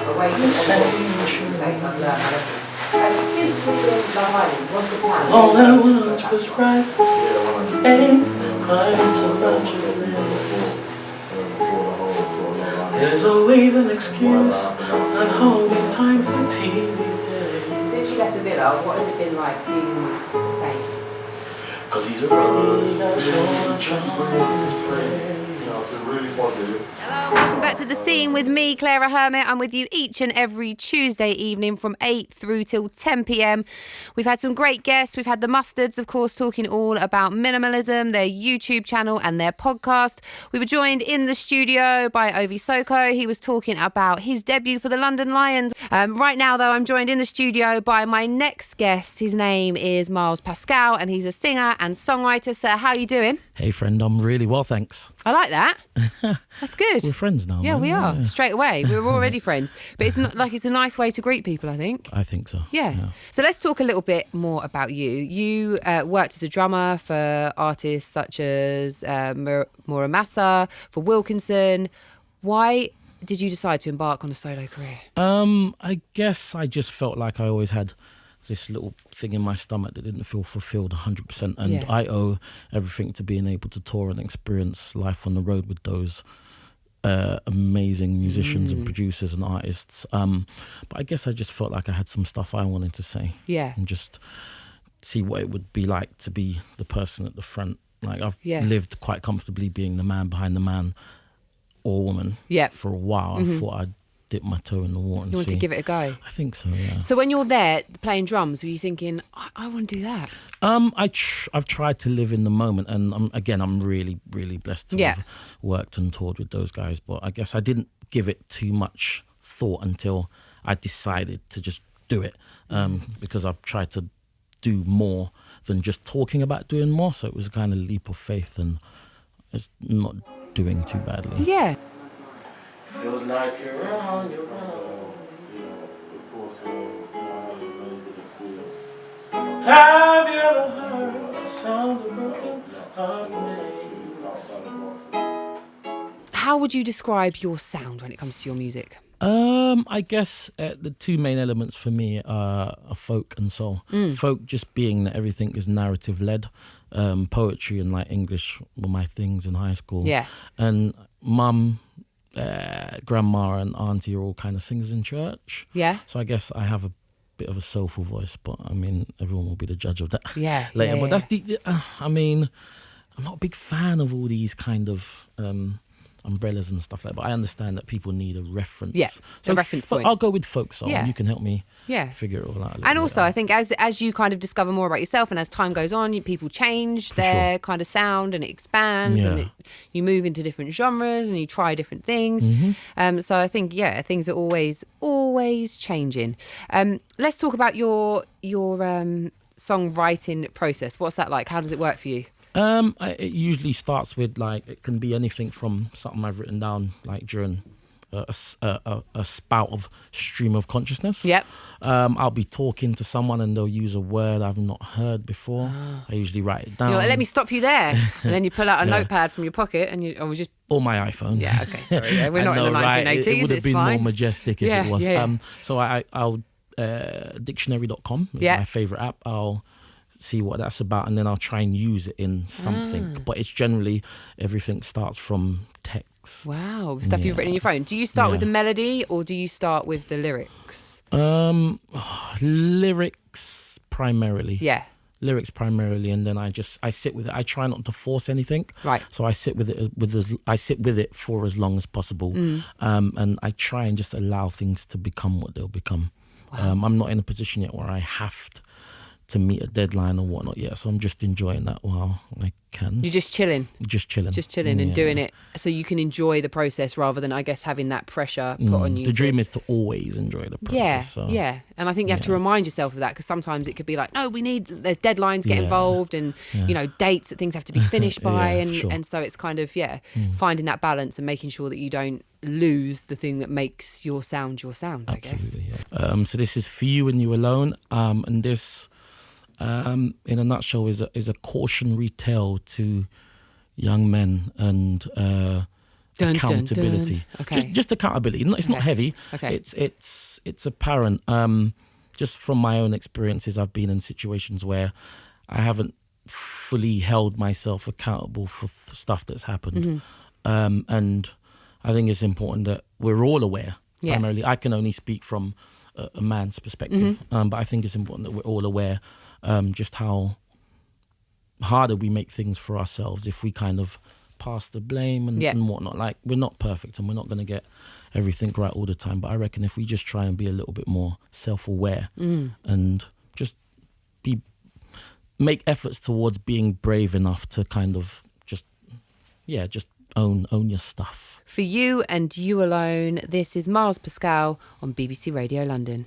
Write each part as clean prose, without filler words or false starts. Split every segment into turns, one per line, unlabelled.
Since we were in Love Island, what's the plan?
All I want was right. Ain't crying so much. There's always an excuse. Not holding time for tea these days.
Since you left the villa, what has it been like dealing with fame?
Cause he's already got so much on his plate.
It's really positive.
Hello, welcome back to The Scene with me, Claira Hermet. I'm with you each and every Tuesday evening from 8 through till 10 p.m. We've had some great guests. We've had the Mustards, of course, talking all about minimalism, their YouTube channel and their podcast. We were joined in the studio by Ovi Soko. He was talking about his debut for the London Lions. Right now, though, I'm joined in the studio by my next guest. His name is Miles Pascall, and he's a singer and songwriter. Sir, how are you doing?
Hey friend, I'm really well, thanks.
I like that. That's good.
We're friends now.
Yeah,
man.
we are. Straight away. We're already friends. But it's not like it's a nice way to greet people, I think.
I think so.
Yeah. So let's talk a little bit more about you. You worked as a drummer for artists such as Muramasa, for Wilkinson. Why did you decide to embark on a solo career?
I guess I just felt like I always had this little thing in my stomach that didn't feel fulfilled 100%, and I owe everything to being able to tour and experience life on the road with those amazing musicians and producers and artists. But I guess I just felt like I had some stuff I wanted to say, and just see what it would be like to be the person at the front. Like I've lived quite comfortably being the man behind the man or woman for a while. I thought I'd dip my toe in the water and
You want
see.
to give it a go?
I think so, yeah.
So when you're there playing drums, were you thinking, I want to do that?
I've tried to live in the moment, and I'm really, really blessed to have worked and toured with those guys. But I guess I didn't give it too much thought until I decided to just do it, because I've tried to do more than just talking about doing more. So it was a kind of leap of faith, and it's not doing too badly.
Yeah.
Feels like you're on your own.
Of course, I had an amazing experience.
Have you ever heard the sound of broken heart makes?
How would you describe your sound when it comes to your music?
I guess the two main elements for me are folk and soul. Folk just being that everything is narrative led. Poetry and like English were my things in high school.
Yeah.
And mum, grandma and auntie are all kind of singers in church.
Yeah.
So I guess I have a bit of a soulful voice, but I mean, everyone will be the judge of that later.
Yeah,
but that's I mean, I'm not a big fan of all these kind of umbrellas and stuff like that, but I understand that people need a reference.
Yeah,
so
a reference point.
I'll go with folk soul.
Yeah.
You can help me
Yeah.
figure it all out.
And also, I think as you kind of discover more about yourself and as time goes on, people change their kind of sound and it expands and you move into different genres and you try different things. So I think, things are always changing. Let's talk about your songwriting process. What's that like? How does it work for you?
It usually starts with it can be anything from something I've written down during a spout of stream of consciousness.
Yep.
I'll be talking to someone and they'll use a word I've not heard before. I usually write it down.
You're like, let me stop you there. And then you pull out a notepad from your pocket and
or my iPhone.
Yeah, okay, sorry. Yeah, we're not in the 1980s.
It would have been
fine.
more majestic if it was.
Yeah.
So I'll dictionary.com is my favorite app. I'll see what that's about and then I'll try and use it in something. But it's generally everything starts from text.
Wow, stuff you've written in your phone. Do you start with the melody or do you start with the lyrics?
Lyrics primarily.
Yeah.
Lyrics primarily, and then I sit with it. I try not to force anything.
Right.
So I sit with it for as long as possible, and I try and just allow things to become what they'll become. Wow. I'm not in a position yet where I have to meet a deadline or whatnot yet, so I'm just enjoying that while I can.
You're just chilling.
Just chilling
and doing it so you can enjoy the process rather than, I guess, having that pressure put on you.
The dream is to always enjoy the process.
And I think you have to remind yourself of that because sometimes it could be like, no, there's deadlines get involved and dates that things have to be finished by, and so it's kind of finding that balance and making sure that you don't lose the thing that makes your sound I guess.
Absolutely. So this is For You and You Alone, and this in a nutshell is a cautionary tale to young men and
Dun, dun,
accountability.
dun. Okay.
Just accountability. It's not heavy.
Okay.
It's apparent. Just from my own experiences, I've been in situations where I haven't fully held myself accountable for stuff that's happened. And I think it's important that we're all aware.
Yeah.
Primarily, I can only speak from a man's perspective, but I think it's important that we're all aware just how harder we make things for ourselves if we kind of pass the blame and whatnot. Like, we're not perfect and we're not going to get everything right all the time, but I reckon if we just try and be a little bit more self-aware and just make efforts towards being brave enough to kind of just own your stuff.
For you and you alone, this is Miles Pascall on BBC Radio London.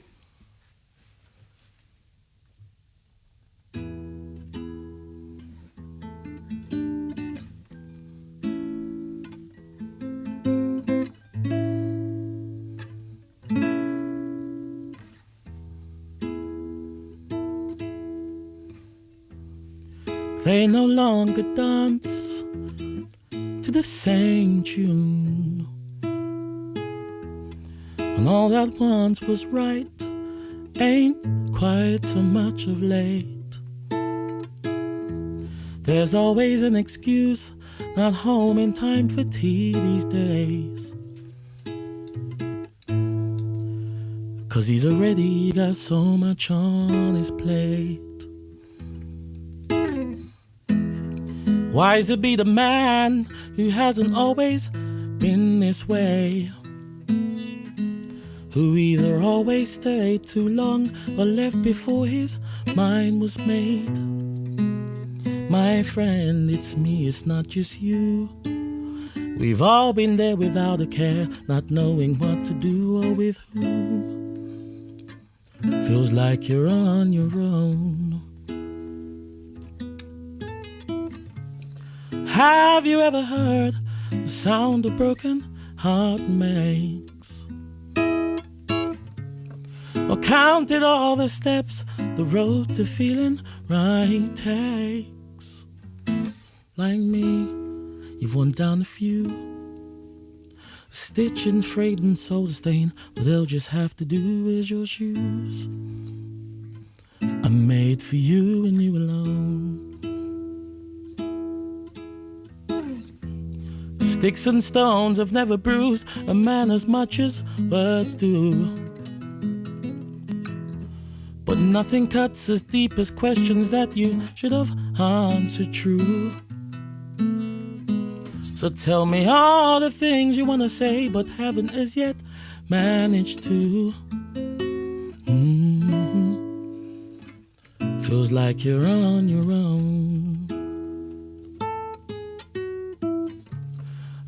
They no longer dance to the same tune, and all that once was right ain't quite so much of late. There's always an excuse, not home in time for tea these days, 'cause he's already got so much on his plate. Wise to be the man who hasn't always been this way, who either always stayed too long or left before his mind was made. My friend, it's me, it's not just you. We've all been there without a care, not knowing what to do or with whom. Feels like you're on your own. Have you ever heard the sound a broken heart makes? Or counted all the steps the road to feeling right takes? Like me, you've worn down a few, stitching, frayed and soul stain. What they'll just have to do is your shoes. I'm made for you and you alone. Sticks and stones have never bruised a man as much as words do, but nothing cuts as deep as questions that you should have answered true. So tell me all the things you want to say but haven't as yet managed to. Feels like you're on your own.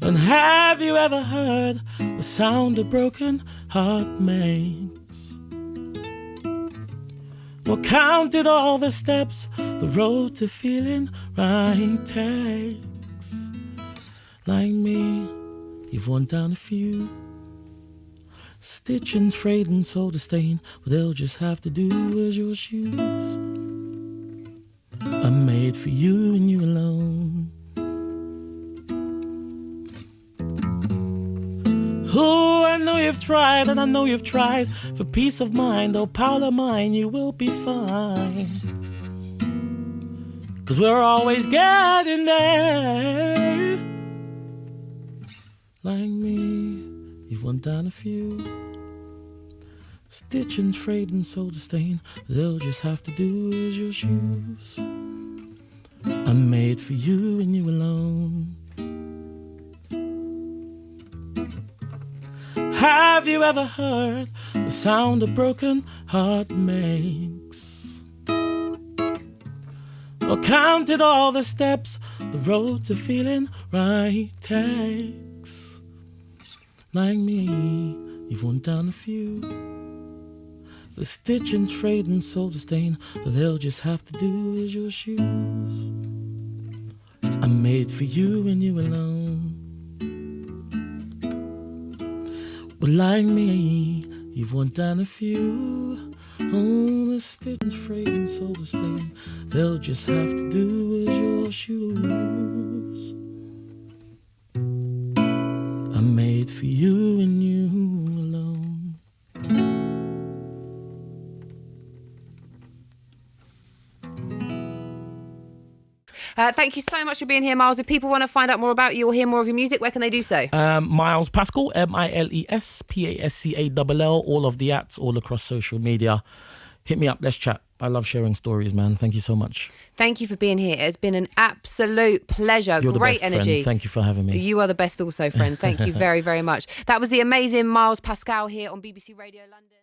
And have you ever heard the sound a broken heart makes? Or counted all the steps the road to feeling right takes? Like me, you've worn down a few, stitching, frayed and soul to stain. What they'll just have to do is your shoes. I'm made for you and you alone. Oh, I know you've tried, and I know you've tried for peace of mind. Oh, pal of mine, you will be fine, 'cause we're always getting there. Like me, you've worn down a few, stitching, frayed and soul to stain. They'll just have to do is your shoes. I'm made for you and you alone. Have you ever heard the sound a broken heart makes? Or counted all the steps the road to feeling right takes? Like me, you've worn down a few, the stitching, frayed and soul to stain. What they'll just have to do is your shoes. I'm made for you and you alone. But like me, you've worn down a few. Oh, the stitch, frayed and soul to stain. They'll just have to do is your shoes. for you and you alone.
Thank you so much for being here, Miles. If people want to find out more about you or hear more of your music, where can they do so?
Miles Pascall, MILES all of the ats all across social media. Hit me up, let's chat. I love sharing stories, man. Thank you so much.
Thank you for being here. It's been an absolute pleasure.
You're
Great
the best
energy.
Friend. Thank you for having me.
You are the best also, friend. Thank you very, very much. That was the amazing Miles Pascall here on BBC Radio London.